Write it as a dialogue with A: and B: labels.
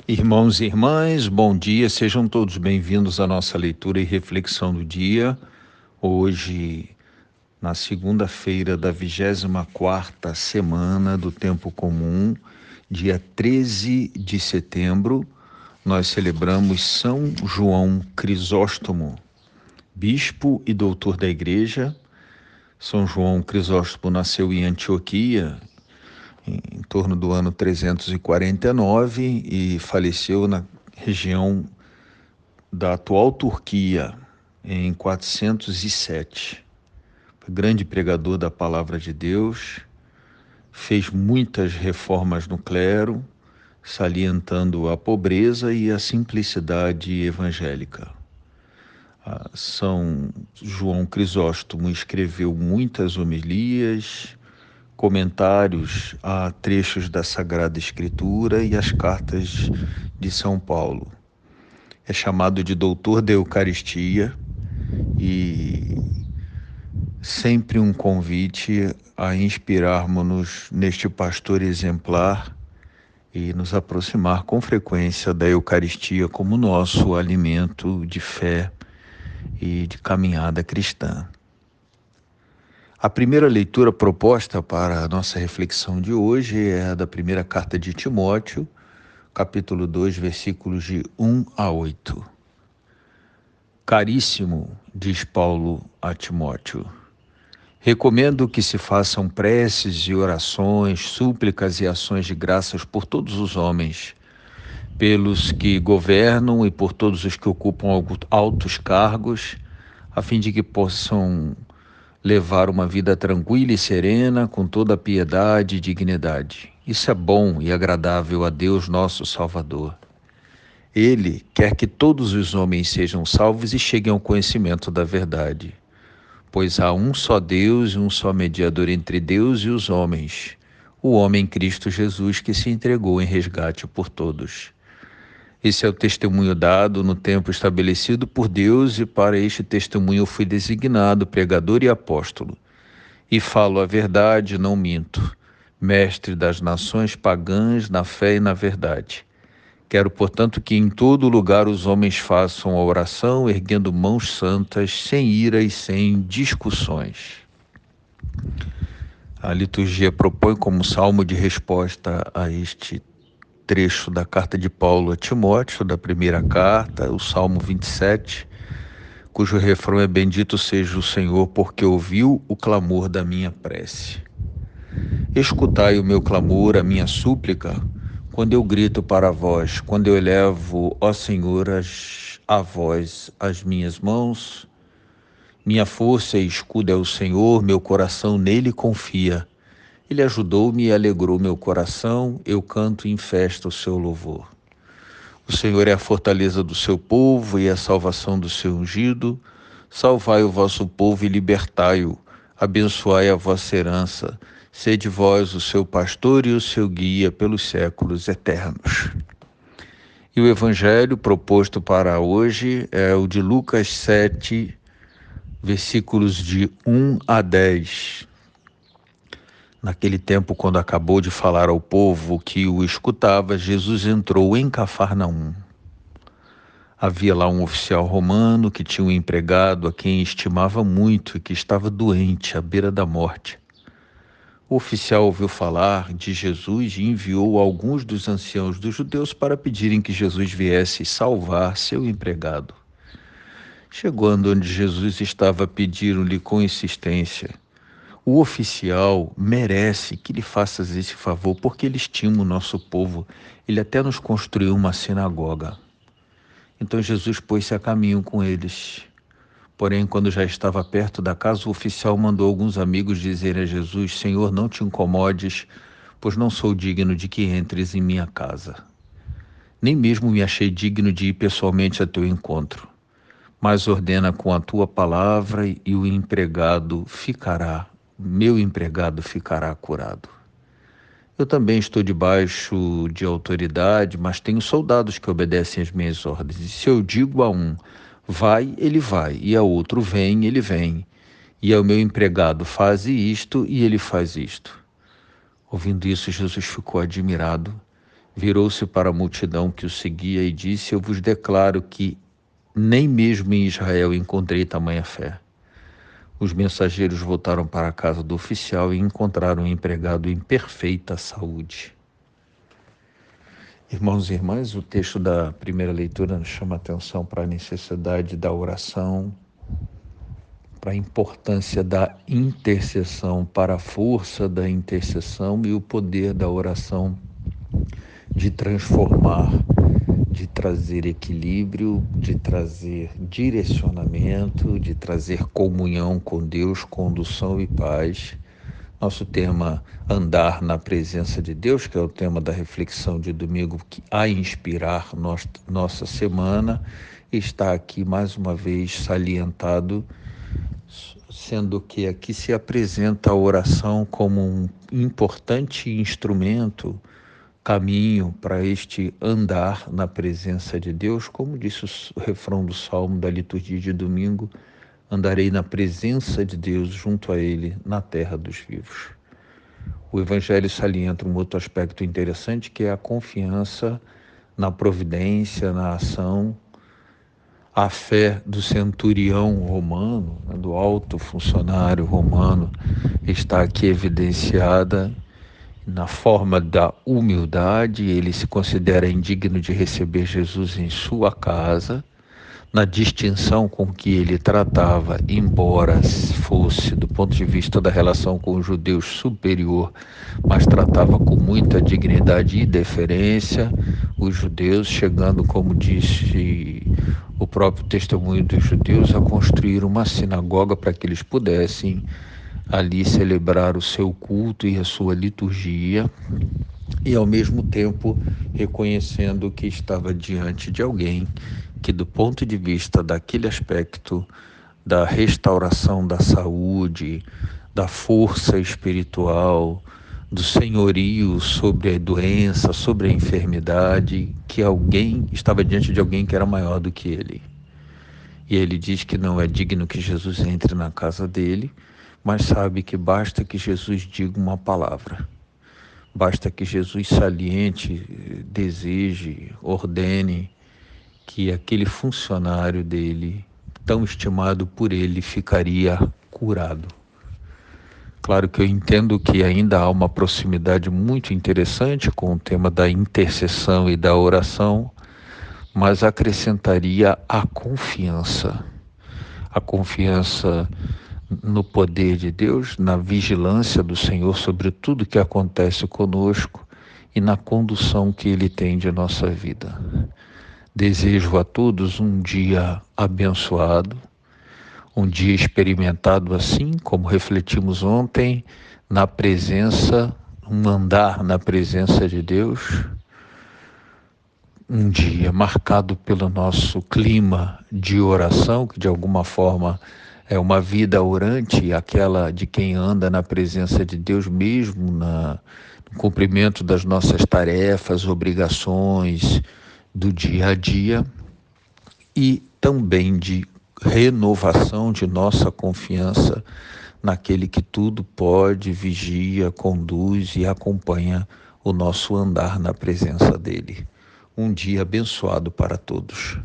A: Irmãos e irmãs, bom dia, sejam todos bem-vindos à nossa leitura e reflexão do dia. Hoje, na segunda-feira da 24ª semana do Tempo Comum, dia 13 de setembro, nós celebramos São João Crisóstomo, bispo e doutor da Igreja. São João Crisóstomo nasceu em Antioquia, em torno do ano 349 e faleceu na região da atual Turquia em 407. Foi grande pregador da palavra de Deus, fez muitas reformas no clero, salientando a pobreza e a simplicidade evangélica. São João Crisóstomo escreveu muitas homilias, comentários a trechos da Sagrada Escritura e as cartas de São Paulo. É chamado de doutor da Eucaristia e sempre um convite a inspirarmos-nos neste pastor exemplar e nos aproximar com frequência da Eucaristia como nosso alimento de fé e de caminhada cristã. A primeira leitura proposta para a nossa reflexão de hoje é a da primeira carta de Timóteo, capítulo 2, versículos de 1 a 8. Caríssimo, diz Paulo a Timóteo, recomendo que se façam preces e orações, súplicas e ações de graças por todos os homens, pelos que governam e por todos os que ocupam altos cargos, a fim de que possam levar uma vida tranquila e serena, com toda a piedade e dignidade. Isso é bom e agradável a Deus, nosso Salvador. Ele quer que todos os homens sejam salvos e cheguem ao conhecimento da verdade. Pois há um só Deus e um só mediador entre Deus e os homens, o homem Cristo Jesus, que se entregou em resgate por todos. Esse é o testemunho dado no tempo estabelecido por Deus, e para este testemunho eu fui designado pregador e apóstolo. E falo a verdade, não minto, mestre das nações pagãs na fé e na verdade. Quero, portanto, que em todo lugar os homens façam a oração, erguendo mãos santas, sem ira e sem discussões. A liturgia propõe como salmo de resposta a este trecho da carta de Paulo a Timóteo, da primeira carta, o Salmo 27, cujo refrão é: Bendito seja o Senhor, porque ouviu o clamor da minha prece. Escutai o meu clamor, a minha súplica, quando eu grito para vós, quando eu elevo, ó Senhor, a vós as minhas mãos. Minha força e escudo é o Senhor, meu coração nele confia. Ele ajudou-me e alegrou meu coração, eu canto em festa o seu louvor. O Senhor é a fortaleza do seu povo e a salvação do seu ungido. Salvai o vosso povo e libertai-o, abençoai a vossa herança. Sede vós o seu pastor e o seu guia pelos séculos eternos. E o evangelho proposto para hoje é o de Lucas 7, versículos de 1 a 10. Naquele tempo, quando acabou de falar ao povo que o escutava, Jesus entrou em Cafarnaum. Havia lá um oficial romano que tinha um empregado a quem estimava muito e que estava doente, à beira da morte. O oficial ouviu falar de Jesus e enviou alguns dos anciãos dos judeus para pedirem que Jesus viesse salvar seu empregado. Chegando onde Jesus estava, pediram-lhe com insistência: o oficial merece que lhe faças esse favor, porque ele estima o nosso povo. Ele até nos construiu uma sinagoga. Então Jesus pôs-se a caminho com eles. Porém, quando já estava perto da casa, o oficial mandou alguns amigos dizer a Jesus: Senhor, não te incomodes, pois não sou digno de que entres em minha casa. Nem mesmo me achei digno de ir pessoalmente a teu encontro. Mas ordena com a tua palavra e o meu empregado ficará curado. Eu também estou debaixo de autoridade, mas tenho soldados que obedecem às minhas ordens. E se eu digo a um, vai, ele vai, e a outro, vem, ele vem. E ao meu empregado, faze isto, e ele faz isto. Ouvindo isso, Jesus ficou admirado, Virou-se para a multidão que o seguia e disse: Eu vos declaro que nem mesmo em Israel encontrei tamanha fé. Os mensageiros voltaram para a casa do oficial e encontraram o empregado em perfeita saúde. Irmãos e irmãs, o texto da primeira leitura nos chama a atenção para a necessidade da oração, para a importância da intercessão, para a força da intercessão e o poder da oração de transformar, de trazer equilíbrio, de trazer direcionamento, de trazer comunhão com Deus, condução e paz. Nosso tema, andar na presença de Deus, que é o tema da reflexão de domingo, que a inspirar nossa semana, está aqui mais uma vez salientado, sendo que aqui se apresenta a oração como um importante instrumento, caminho para este andar na presença de Deus, como disse o refrão do Salmo da liturgia de domingo: andarei na presença de Deus junto a Ele na terra dos vivos. O Evangelho salienta um outro aspecto interessante, que é a confiança na providência, na ação. A fé do centurião romano, do alto funcionário romano, está aqui evidenciada na forma da humildade. Ele se considera indigno de receber Jesus em sua casa, na distinção com que ele tratava, embora fosse, do ponto de vista da relação com os judeus, superior, mas tratava com muita dignidade e deferência os judeus, chegando, como disse o próprio testemunho dos judeus, a construir uma sinagoga para que eles pudessem ali celebrar o seu culto e a sua liturgia, e ao mesmo tempo reconhecendo que estava diante de alguém que, do ponto de vista daquele aspecto da restauração da saúde, da força espiritual, do senhorio sobre a doença, sobre a enfermidade, que alguém estava diante de alguém que era maior do que ele. E ele diz que não é digno que Jesus entre na casa dele, mas sabe que basta que Jesus diga uma palavra. Basta que Jesus saliente, deseje, ordene que aquele funcionário dele, tão estimado por ele, ficaria curado. Claro que eu entendo que ainda há uma proximidade muito interessante com o tema da intercessão e da oração, mas acrescentaria a confiança no poder de Deus, na vigilância do Senhor sobre tudo que acontece conosco e na condução que Ele tem de nossa vida. Desejo a todos um dia abençoado, um dia experimentado assim, como refletimos ontem, na presença, um andar na presença de Deus, um dia marcado pelo nosso clima de oração, que de alguma forma é uma vida orante, aquela de quem anda na presença de Deus mesmo, no cumprimento das nossas tarefas, obrigações do dia a dia, e também de renovação de nossa confiança naquele que tudo pode, vigia, conduz e acompanha o nosso andar na presença dele. Um dia abençoado para todos.